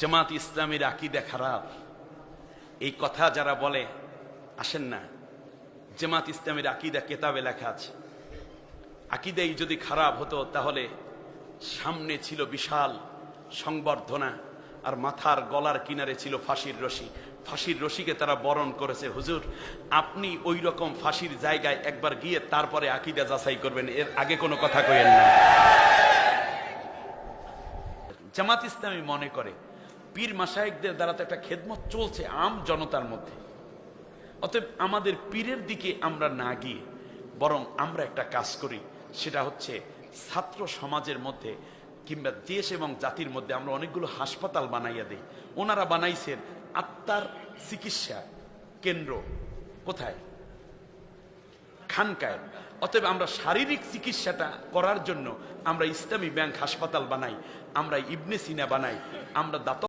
জামাত ইসলামীর আকীদা খারাপ, এই কথা যারা বলে আসেন না। জামাত ইসলামীর আকীদা কিতাবে লেখা আছে। আকীদাই যদি খারাপ হতো তাহলে সামনে ছিল বিশাল সংবর্ধনা আর মাথার গলার কিনারে ছিল ফাঁসির রশি। ফাঁসির রশিকে তারা বরণ করেছে। হুজুর, আপনি ওই রকম ফাঁসির জায়গায় একবার গিয়ে তারপরে আকীদা যাচাই করবেন, এর আগে কোনো কথা কইেন না। জামাত ইসলামী মনে করে পীর মাশায়েখদের দ্বারা তো একটা খেদমত চলছে আম জনতার মধ্যে, অতএব আমাদের পীরের দিকে আমরা না গিয়ে বরং আমরা একটা কাজ করি, সেটা হচ্ছে ছাত্র সমাজের মধ্যে কিংবা দেশ এবং জাতির মধ্যে আমরা অনেকগুলো হাসপাতাল বানাইয়া দেই। ওনারা বানাইছেন আত্মার চিকিৎসা কেন্দ্র। কোথায়? খানকায়। অতএব আমরা শারীরিক চিকিৎসাটা করার জন্য আমরা ইসলামী ব্যাংক হাসপাতাল বানাই, আমরা ইবনে সিনা বানাই, আমরা দাতা